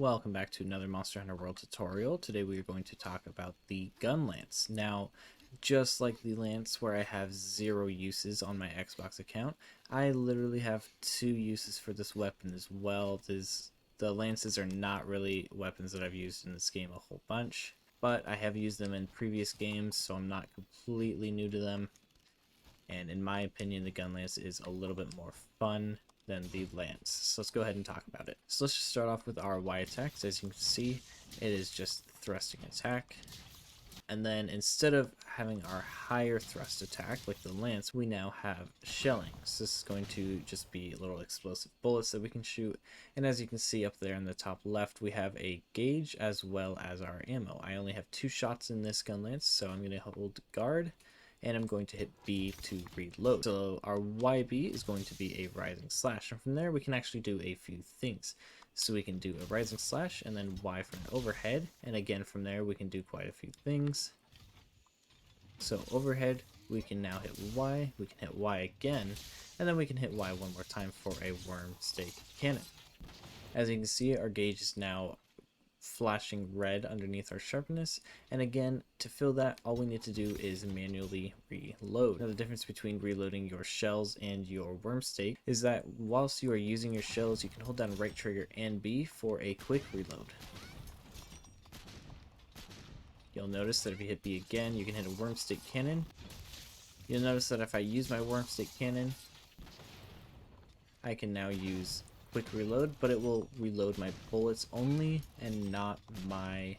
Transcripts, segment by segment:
Welcome back to another Monster Hunter World tutorial. Today we are going to talk about the Gunlance. Now, just like the Lance where I have 0 uses on my Xbox account, I literally have 2 uses for this weapon as well. The Lances are not really weapons that I've used in this game a whole bunch, but I have used them in previous games, so I'm not completely new to them. And in my opinion, the Gunlance is a little bit more fun than the Lance. So let's go ahead and talk about it. So let's just start off with our Y attacks. As you can see, it is just thrusting attack. And then instead of having our higher thrust attack like the Lance, we now have shelling. So this is going to just be little explosive bullets that we can shoot. And as you can see up there in the top left, we have a gauge as well as our ammo. I only have 2 shots in this Gunlance, so I'm going to hold guard. And I'm going to hit B to reload. So our YB is going to be a rising slash, and from there we can actually do a few things. So we can do a rising slash and then Y for an overhead, and again from there we can do quite a few things. So overhead, we can now hit Y, we can hit Y again, and then we can hit Y one more time for a Wyrmstake cannon. As you can see, our gauge is now flashing red underneath our sharpness, and again, to fill that, all we need to do is manually reload. Now the difference between reloading your shells and your Wyrmstake is that whilst you are using your shells, you can hold down right trigger and B for a quick reload. You'll notice that if you hit B again, you can hit a Wyrmstake cannon. You'll notice that if I use my Wyrmstake cannon, I can now use quick reload, but it will reload my bullets only and not my...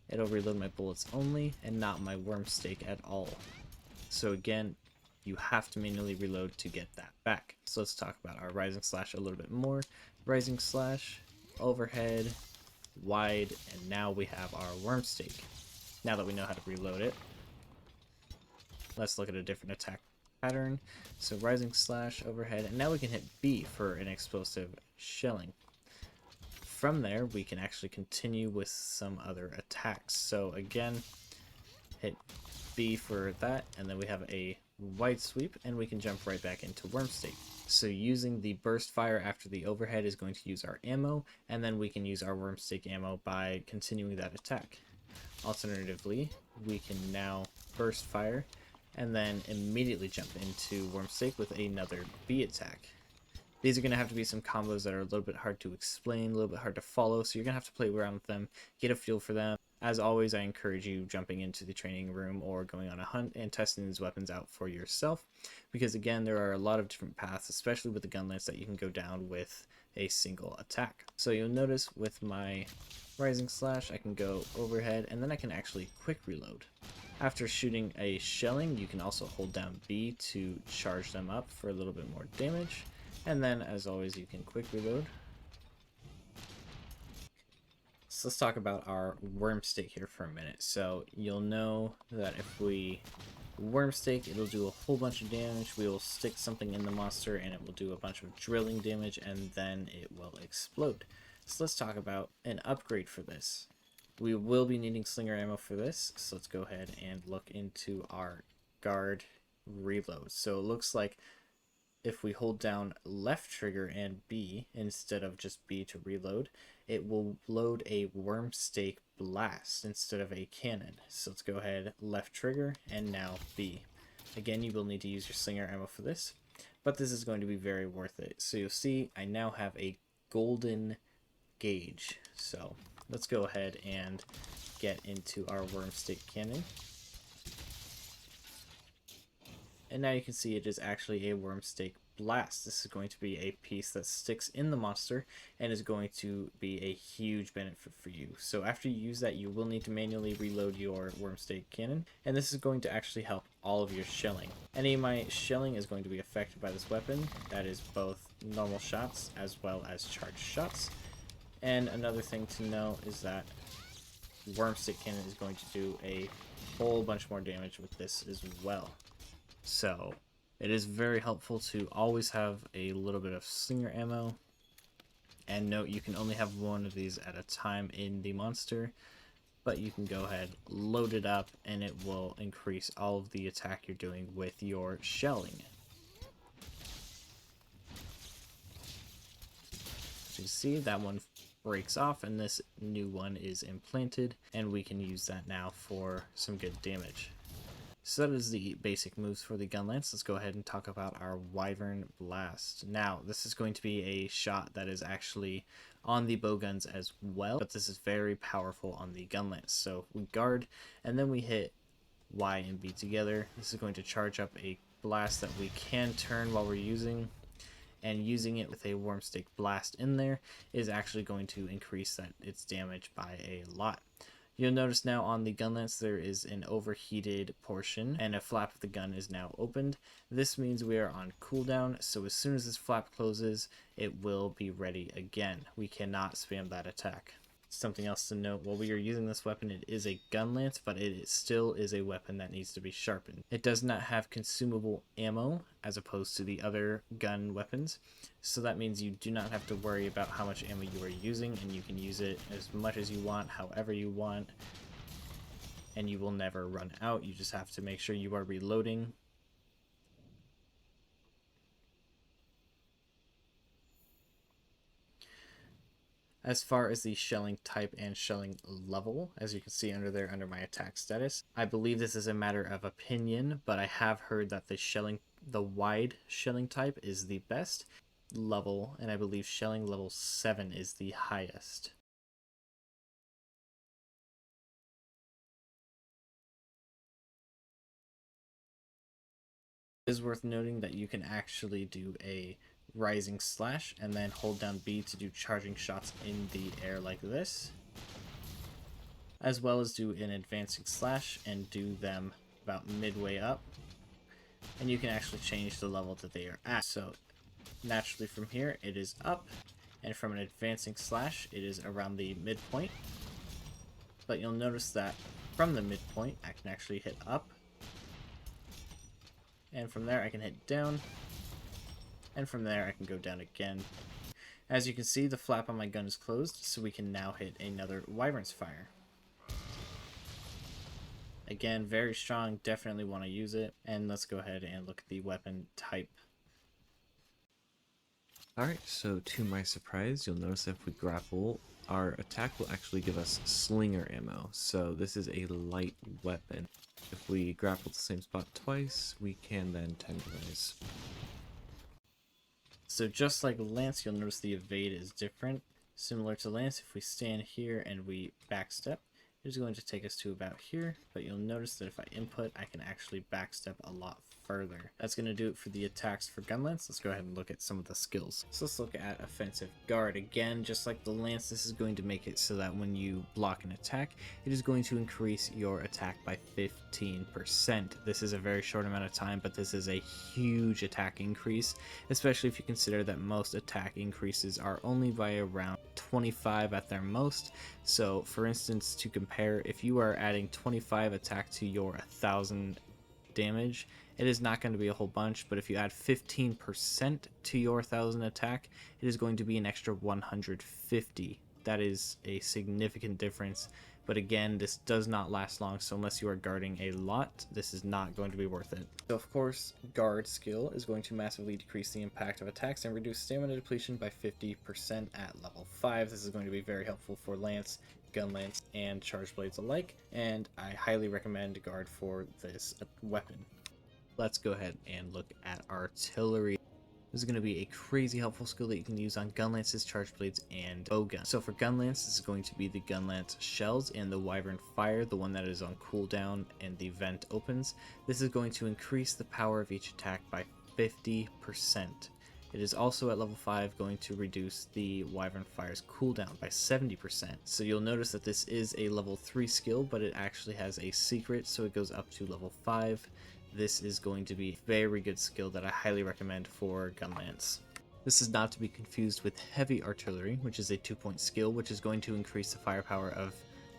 It'll reload my bullets only and not my Wyrmstake at all. So again, you have to manually reload to get that back. So let's talk about our rising slash a little bit more. Rising slash, overhead, wide, and now we have our Wyrmstake. Now that we know how to reload it, let's look at a different attack pattern. So rising slash, overhead, and now we can hit B for an explosive shelling. From there we can actually continue with some other attacks. So again, hit B for that, and then we have a wide sweep and we can jump right back into Wyrmstake. So using the burst fire after the overhead is going to use our ammo, and then we can use our Wyrmstake ammo by continuing that attack. Alternatively, we can now burst fire and then immediately jump into Wyrmstake with another B attack. These are going to have to be some combos that are a little bit hard to explain, a little bit hard to follow, so you're going to have to play around with them, get a feel for them. As always, I encourage you jumping into the training room or going on a hunt and testing these weapons out for yourself, because again, there are a lot of different paths, especially with the Gunlance, that you can go down with a single attack. So you'll notice with my rising slash, I can go overhead, and then I can actually quick reload. After shooting a shelling, you can also hold down B to charge them up for a little bit more damage. And then, as always, you can quick reload. So let's talk about our Wyrmstake here for a minute. So you'll know that if we Wyrmstake, it'll do a whole bunch of damage. We will stick something in the monster and it will do a bunch of drilling damage, and then it will explode. So let's talk about an upgrade for this. We will be needing slinger ammo for this, so let's go ahead and look into our guard reload. So it looks like if we hold down left trigger and B instead of just B to reload, it will load a Wyrmstake blast instead of a cannon. So let's go ahead, left trigger, and now B. Again, you will need to use your slinger ammo for this, but this is going to be very worth it. So you'll see I now have a golden gauge. So let's go ahead and get into our Wyrmstake cannon. And now you can see it is actually a Wyrmstake blast. This is going to be a piece that sticks in the monster and is going to be a huge benefit for you. So after you use that, you will need to manually reload your Wyrmstake cannon, and this is going to actually help all of your shelling. Any of my shelling is going to be affected by this weapon. That is both normal shots as well as charged shots. And another thing to know is that Wyrmstake cannon is going to do a whole bunch more damage with this as well. So it is very helpful to always have a little bit of slinger ammo. And note, you can only have one of these at a time in the monster, but you can go ahead, load it up, and it will increase all of the attack you're doing with your shelling. As you see, that one breaks off and this new one is implanted, and we can use that now for some good damage. So that is the basic moves for the Gunlance. Let's go ahead and talk about our Wyvern Blast. Now, this is going to be a shot that is actually on the bowguns as well, but this is very powerful on the Gunlance. So we guard, and then we hit Y and B together. This is going to charge up a blast that we can turn while we're using, and using it with a Wyrmstake blast in there is actually going to increase its damage by a lot. You'll notice now on the Gunlance there is an overheated portion and a flap of the gun is now opened. This means we are on cooldown, so as soon as this flap closes, it will be ready again. We cannot spam that attack. Something else to note, while we are using this weapon, it is a Gunlance, but it still is a weapon that needs to be sharpened. It does not have consumable ammo as opposed to the other gun weapons, so that means you do not have to worry about how much ammo you are using, and you can use it as much as you want, however you want, and you will never run out. You just have to make sure you are reloading. As far as the shelling type and shelling level, as you can see under there under my attack status, I believe this is a matter of opinion, but I have heard that the wide shelling type is the best level, and I believe shelling level 7 is the highest. It is worth noting that you can actually do a rising slash and then hold down B to do charging shots in the air like this, as well as do an advancing slash and do them about midway up, and you can actually change the level that they are at. So naturally from here it is up, and from an advancing slash it is around the midpoint, but you'll notice that from the midpoint I can actually hit up, and from there I can hit down, and from there I can go down again. As you can see, the flap on my gun is closed, so we can now hit another Wyvern's Fire. Again, very strong, definitely want to use it, and let's go ahead and look at the weapon type. Alright, so to my surprise, you'll notice if we grapple, our attack will actually give us slinger ammo, so this is a light weapon. If we grapple the same spot twice, we can then tenderize. So just like Lance, you'll notice the evade is different. Similar to Lance, if we stand here and we backstep, it is going to take us to about here, but you'll notice that if I input, I can actually backstep a lot further. That's going to do it for the attacks for Gunlance. Let's go ahead and look at some of the skills. So let's look at offensive guard. Again, just like the Lance, this is going to make it so that when you block an attack, it is going to increase your attack by 15%. This is a very short amount of time, but this is a huge attack increase, especially if you consider that most attack increases are only by around 25 at their most. So for instance, to compare, if you are adding 25 attack to your 1000 damage, it is not going to be a whole bunch, but if you add 15% to your 1000 attack, it is going to be an extra 150. That is a significant difference, but again, this does not last long, so unless you are guarding a lot, this is not going to be worth it. So of course, guard skill is going to massively decrease the impact of attacks and reduce stamina depletion by 50% at level 5. This is going to be very helpful for Lance, Gunlance, and Charge Blades alike, and I highly recommend guard for this weapon. Let's go ahead and look at artillery. This is going to be a crazy helpful skill that you can use on Gunlances, Charge Blades, and Bowgun. So for Gunlance, this is going to be the Gunlance Shells and the Wyvern Fire, the one that is on cooldown and the vent opens. This is going to increase the power of each attack by 50%. It is also at level 5 going to reduce the Wyvern Fire's cooldown by 70%. So you'll notice that this is a level 3 skill, but it actually has a secret, so it goes up to level 5. This is going to be a very good skill that I highly recommend for Gunlance. This is not to be confused with Heavy Artillery, which is a 2-point skill, which is going to increase the firepower of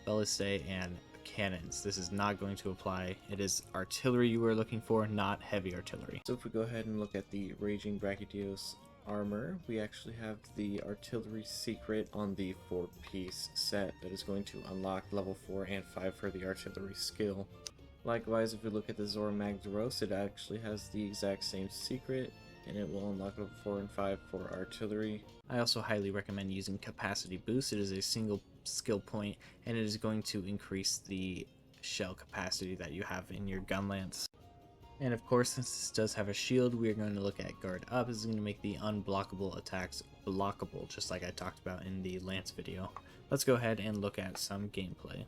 ballistae and cannons. This is not going to apply. It is artillery you are looking for, not heavy artillery. So if we go ahead and look at the Raging Brachydios armor, we actually have the artillery secret on the 4-piece set that is going to unlock level 4 and 5 for the artillery skill. Likewise, if we look at the Zora Magdaros, it actually has the exact same secret, and it will unlock level 4 and 5 for artillery. I also highly recommend using capacity boost. It is a single skill point and it is going to increase the shell capacity that you have in your Gunlance. And of course, since this does have a shield, we are going to look at guard up. This is going to make the unblockable attacks blockable, just like I talked about in the Lance video. Let's go ahead and look at some gameplay.